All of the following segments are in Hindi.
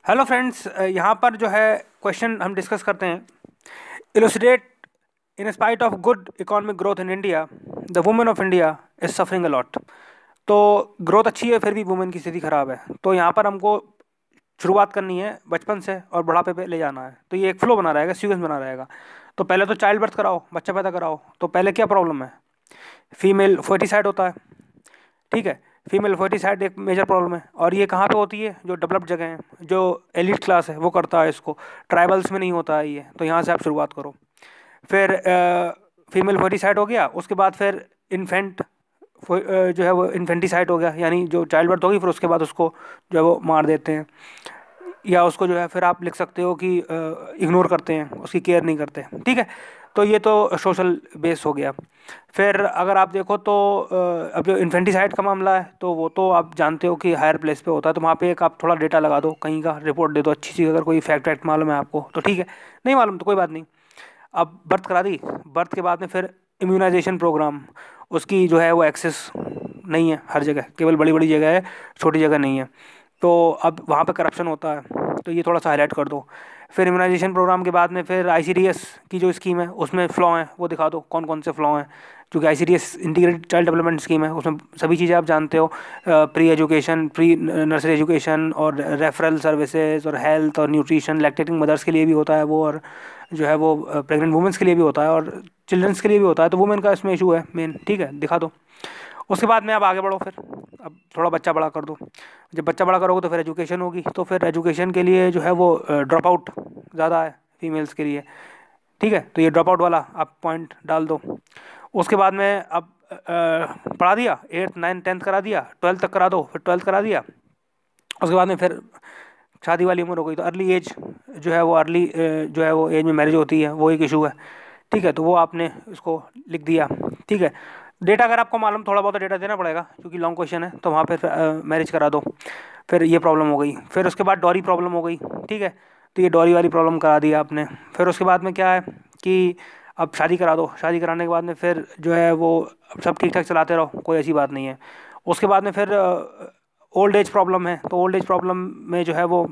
हेलो फ्रेंड्स, यहाँ पर जो है क्वेश्चन हम डिस्कस करते हैं। Elucidate in spite of good economic growth in India the women of India is suffering a lot. तो ग्रोथ अच्छी है फिर भी वुमेन की स्थिति खराब है। तो यहाँ पर हमको शुरुआत करनी है बचपन से और बुढ़ापे पे ले जाना है। तो ये एक फ्लो बना रहेगा, सीक्वेंस बना रहेगा। तो पहले तो चाइल्ड बर्थ कराओ, बच्चा पैदा कराओ। तो पहले क्या प्रॉब्लम है? फीमेल फर्टिसाइड होता है। ठीक है, फीमेल फर्टिसाइड एक मेजर प्रॉब्लम है। और ये कहाँ पे होती है? जो डेवलप्ड जगह हैं, जो एलिट क्लास है वो करता है इसको। ट्राइबल्स में नहीं होता है ये। तो यहाँ से आप शुरुआत करो। फिर फीमेल फर्टिसाइड हो गया, उसके बाद फिर इन्फेंट जो है वो इन्फेंटिसाइड हो गया, यानी जो चाइल्ड बर्थ होगी फिर उसके बाद उसको जो है वो मार देते हैं। या उसको जो है फिर आप लिख सकते हो कि इग्नोर करते हैं, उसकी केयर नहीं करते। ठीक है, तो ये तो सोशल बेस हो गया। फिर अगर आप देखो तो अब जो इन्फेंटिसाइड का मामला है तो वो तो आप जानते हो कि हायर प्लेस पे होता है। तो वहाँ पे एक आप थोड़ा डेटा लगा दो, कहीं का रिपोर्ट दे दो अच्छी सी। अगर कोई फैक्ट वैक्ट मालूम है आपको तो ठीक है, नहीं मालूम तो कोई बात नहीं। अब बर्थ करा दी, बर्थ के बाद में फिर इम्यूनाइजेशन प्रोग्राम, उसकी जो है वो एक्सेस नहीं है हर जगह, केवल बड़ी बड़ी जगह है, छोटी जगह नहीं है। तो अब वहाँ पे करप्शन होता है, तो ये थोड़ा सा हाईलाइट कर दो। फिर इम्यूनाइजेशन प्रोग्राम के बाद में फिर आईसीडीएस की जो स्कीम है उसमें फ्लॉ हैं, वो दिखा दो कौन कौन से फ्लॉ हैं। क्योंकि ICDS integrated child development scheme है, उसमें सभी चीज़ें आप जानते हो। Pre education, pre nursery education और रेफरल सर्विसेज और हेल्थ और न्यूट्रिशन, लैक्टेटिंग मदर्स के लिए भी होता है वो, और जो है वो प्रेग्नेंट वुमेंस के लिए भी होता है और चिल्ड्रंस के लिए भी होता है। तो वुमेन का इसमें इशू है मेन। ठीक है, दिखा दो। उसके बाद में आप आगे बढ़ो। फिर अब थोड़ा बच्चा बड़ा कर दो। जब बच्चा बड़ा करोगे तो फिर एजुकेशन होगी। तो फिर एजुकेशन के लिए जो है वो ड्रॉप आउट ज़्यादा है फीमेल्स के लिए। ठीक है, तो ये ड्रॉप आउट वाला आप पॉइंट डाल दो। उसके बाद में अब पढ़ा दिया, 8, 9, 10 करा दिया, 12th तक करा दो, फिर 12th करा दिया। उसके बाद में फिर शादी वाली उम्र हो गई। तो अर्ली एज जो है वो अर्ली जो है वो एज में मैरिज होती है, वो एक इशू है। ठीक है, तो वो आपने इसको लिख दिया। ठीक है, डेटा अगर आपको मालूम, थोड़ा बहुत डेटा देना पड़ेगा क्योंकि लॉन्ग क्वेश्चन है। तो वहाँ पर मैरिज करा दो। फिर ये प्रॉब्लम हो गई। फिर उसके बाद डॉरी प्रॉब्लम हो गई। ठीक है, तो ये डॉरी वाली प्रॉब्लम करा दिया आपने। फिर उसके बाद में क्या है कि अब शादी करा दो। शादी कराने के बाद में फिर जो है वो अब सब ठीक ठाक चलाते रहो, कोई ऐसी बात नहीं है। उसके बाद में फिर ओल्ड एज प्रॉब्लम है। तो ओल्ड एज प्रॉब्लम में जो है वो,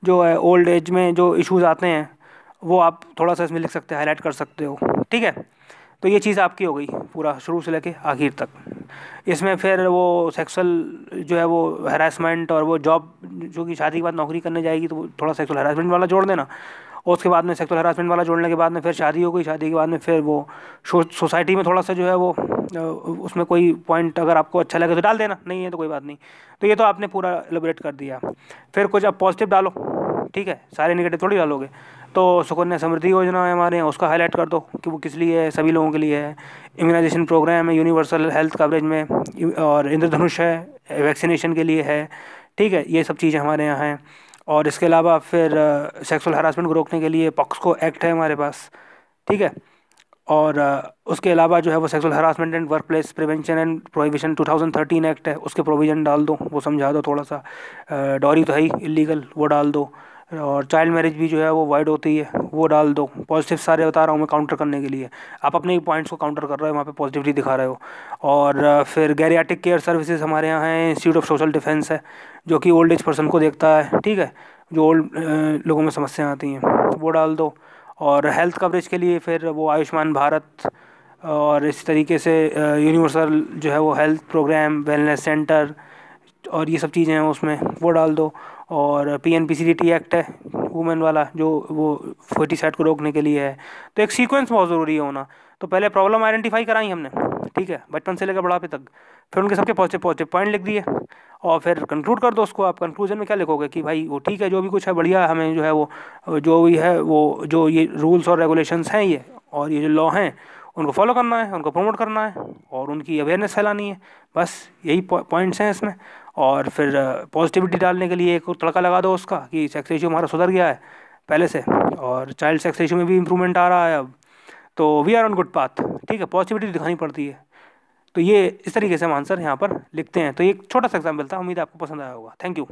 जो है ओल्ड एज में जो इश्यूज आते हैं वो आप थोड़ा सा इसमें लिख सकते हैं, हाईलाइट कर सकते हो। ठीक है, तो ये चीज़ आपकी हो गई पूरा शुरू से लेके आखिर तक। इसमें फिर वो सेक्सुअल जो है वो हरासमेंट और वो जॉब, जो कि शादी के बाद नौकरी करने जाएगी तो वो थोड़ा सेक्सुअल हरासमेंट वाला जोड़ देना। और उसके बाद में सेक्सुअल हरासमेंट वाला जोड़ने के बाद में फिर शादी हो गई। शादी के बाद में फिर वो सोसाइटी में थोड़ा सा जो है वो उसमें कोई पॉइंट अगर आपको अच्छा लगे तो डाल देना, नहीं है तो कोई बात नहीं। तो ये तो आपने पूरा एलिब्रेट कर दिया। फिर कुछ अब पॉजिटिव डालो। ठीक है, सारे नेगेटिव थोड़ी डालोगे। तो सुकन्या समृद्धि योजना है हमारे यहाँ, उसका हाईलाइट कर दो कि वो किस लिए है, सभी लोगों के लिए है। इम्यूनाइजेशन प्रोग्राम है यूनिवर्सल हेल्थ कवरेज में, और इंद्रधनुष है, वैक्सीनेशन के लिए है। ठीक है, ये सब चीज़ें हमारे यहाँ हैं। और इसके अलावा फिर सेक्सुअल हरासमेंट को रोकने के लिए पॉक्सको एक्ट है हमारे पास। ठीक है, और उसके अलावा जो है वो sexual harassment and work place prevention and prohibition 2013 act है, उसके प्रोविज़न डाल दो, वो समझा दो थोड़ा सा। डॉरी तो है ही इलीगल, वो डाल दो। और चाइल्ड मैरिज भी जो है वो वाइड होती है, वो डाल दो। पॉजिटिव सारे बता रहा हूँ मैं काउंटर करने के लिए। आप अपने पॉइंट्स को काउंटर कर रहे हो, वहाँ पे पॉजिटिविटी दिखा रहे हो। और फिर गैरियाटिक केयर सर्विसेज हमारे यहाँ है। इंस्टीट्यूट ऑफ सोशल डिफेंस है जो कि ओल्ड एज पर्सन को देखता है। ठीक है, जो ओल्ड लोगों में समस्याएं आती हैं वो डाल दो। और हेल्थ कवरेज के लिए फिर वो आयुष्मान भारत और इस तरीके से यूनिवर्सल जो है वो हेल्थ प्रोग्राम, वेलनेस सेंटर और ये सब चीज़ें हैं उसमें, वो डाल दो। और PNPCDT एक्ट है वुमेन वाला, जो वो फर्टिसाइड को रोकने के लिए है। तो एक सीक्वेंस बहुत ज़रूरी है होना। तो पहले प्रॉब्लम आइडेंटिफाई कराई हमने, ठीक है, बचपन से लेकर बुढ़ापे तक। फिर उनके सबके पॉजिटिव पॉजिटिव पॉइंट लिख दिए। और फिर कंक्लूड कर दो उसको। आप कंक्लूजन में क्या लिखोगे कि भाई वो ठीक है, जो भी कुछ है बढ़िया है, हमें जो है वो जो भी है वो जो ये रूल्स और रेगुलेशंस हैं ये और ये जो लॉ हैं उनको फॉलो करना है, उनको प्रमोट करना है और उनकी अवेयरनेस फैलानी है। बस यही पॉइंट्स हैं इसमें। और फिर पॉजिटिविटी डालने के लिए एक तड़का लगा दो उसका कि सेक्स रेशियो हमारा सुधर गया है पहले से, और चाइल्ड सेक्स रेशियो में भी इम्प्रूवमेंट आ रहा है अब। तो we are on good path. ठीक है, पॉजिटिविटी दिखानी पड़ती है। तो ये इस तरीके से हम आंसर यहाँ पर लिखते हैं। तो ये एक छोटा सा एग्जाम्पल था, उम्मीद है आपको पसंद आया होगा। Thank you.